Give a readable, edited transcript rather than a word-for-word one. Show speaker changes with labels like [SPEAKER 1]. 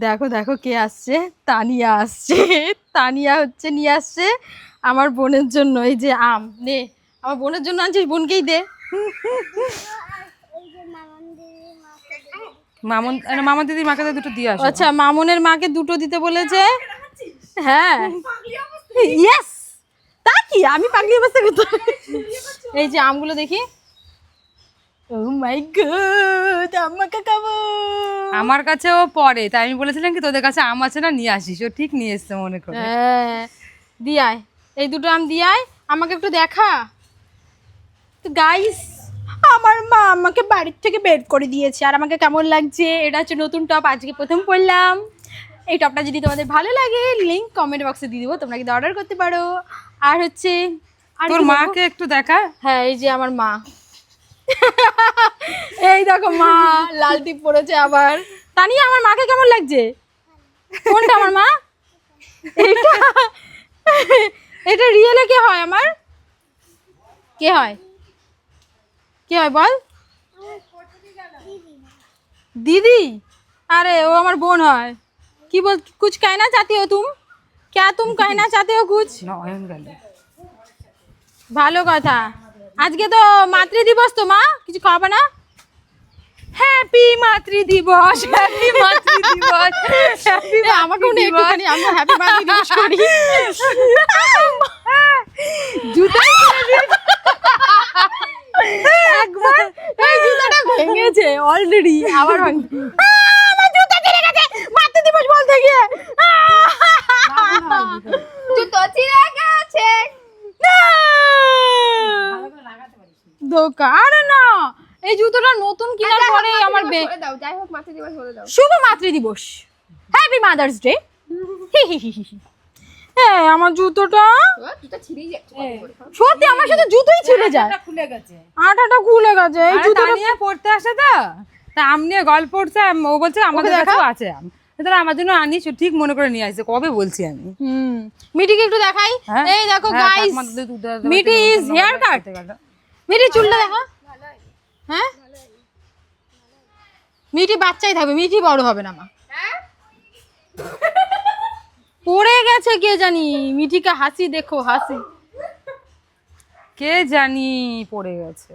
[SPEAKER 1] দেখো দেখো কে আসছে, তানিয়া আসছে। তানিয়া হচ্ছে নিয়ে আসছে আমার বোনের জন্য এই যে আম। নে আমার বোনের জন্য আনছিস, বোনকেই দে।
[SPEAKER 2] মামুন মামুন দিদির মাকে দুটো দিয়ে আসো।
[SPEAKER 1] আচ্ছা মামুনের মাকে দুটো দিতে বলেছে। হ্যাঁ ইয়েস, তা কি আমি পাগলি অবস্থা করতে। এই যে আমগুলো দেখি। ও মাই গড, আমাকে খাবো।
[SPEAKER 2] আমার কাছেও পরে, তাই আমি বলেছিলাম কি তোদের কাছে আম আছে না, নিয়ে আসিস। ও ঠিক নিয়ে এসছে মনে করে।
[SPEAKER 1] হ্যাঁ দিয়াই, এই দুটো আম দিয়াই, আমাকে একটু দেখা। তো গাইস, আমার মা আমাকে বাড়ির থেকে বের করে দিয়েছে। আর আমাকে কেমন লাগছে, এটা হচ্ছে নতুন টপ, আজকে প্রথম পরলাম। এই টপটা যদি তোমাদের ভালো লাগে লিংক কমেন্ট বক্সে দিয়ে দেবো, তোমরা কিন্তু অর্ডার করতে পারো। আর হচ্ছে আর
[SPEAKER 2] তোর
[SPEAKER 1] কি দেবো?
[SPEAKER 2] মাকে একটু দেখা।
[SPEAKER 1] হ্যাঁ এই যে আমার মা। এই দেখো মা লাল টিপ পরেছে আবার। তানিয়া আমার মাকে কেমন লাগছে? কোনটা আমার মা? এইটা? এটা রিয়েলে কে হয় আমার? কে হয়? কে হয় বল? दीदी। अरे वो हमारे बोन है। की बोल कुछ कहना चाहती हो तुम? क्या तुम कहना चाहते हो कुछ?
[SPEAKER 2] নয়ন গেল।
[SPEAKER 1] ভালো কথা। আজকে তো মাতৃ দিবস, তো মা কিছু খাবে না?
[SPEAKER 2] হ্যাপি মাতৃ দিবস, হ্যাপি মাতৃ দিবস, হ্যাপি
[SPEAKER 1] আমাকেও না একটুখানি, আমরা হ্যাপি মাতৃ দিবস করি। জুতা একবার এই জুতাটা ভেঙেছে অলরেডি, আবার ভাঙছে। আমার জুতা ছিঁড়ে গেছে মাতৃ দিবস বলতে গিয়ে।
[SPEAKER 3] জুতো ছিঁড়ে গেছে।
[SPEAKER 1] দোকান না, এই জুতোটা নতুন কেনার পরে আমার
[SPEAKER 3] বলে দাও, যাই হোক মাতৃ দিবস বলে দাও।
[SPEAKER 1] শুভ মাতৃ দিবস, হ্যাপি মাদার্স ডে। হ্যাঁ আমার জুতোটা
[SPEAKER 3] জুতো ছিঁড়েই যাচ্ছে।
[SPEAKER 1] সত্যি আমার সাথে জুতোই ছিঁড়ে যায়,
[SPEAKER 2] খুলে গেছে।
[SPEAKER 1] আঠাটা খুলে গেছে। এই
[SPEAKER 2] আরে
[SPEAKER 1] জুতোটা
[SPEAKER 2] তানিয়া পড়তে আসে তো, তা আম নিয়ে গল্প করছে। ও বলছে আমাদের
[SPEAKER 1] ওকে
[SPEAKER 2] কাছেও
[SPEAKER 1] দেখা।
[SPEAKER 2] আছে আম, তাহলে আমার জন্য আনিস। ও ঠিক মনে করে নিয়ে আসছে, কবে বলছি আমি।
[SPEAKER 1] মিটিকে একটু দেখাই।
[SPEAKER 2] হ্যাঁ?
[SPEAKER 1] এই দেখো
[SPEAKER 2] হ্যাঁ,
[SPEAKER 1] গাইস,
[SPEAKER 2] ঠাকুমার দুধ দেওয়া দেওয়া
[SPEAKER 1] মিটি
[SPEAKER 2] তেল
[SPEAKER 1] ইজ
[SPEAKER 2] দেওয়া
[SPEAKER 1] হেয়ার কাট।
[SPEAKER 2] করতে গেল।
[SPEAKER 1] মিটি চুলটা দেখা। হ্যাঁ মিটি বাচ্চাই থাকবে, মিটি বড় হবে না মা। পড়ে গেছে কে জানি। মিটিকে হাসি দেখো, হাসি।
[SPEAKER 2] কে জানি পড়ে গেছে।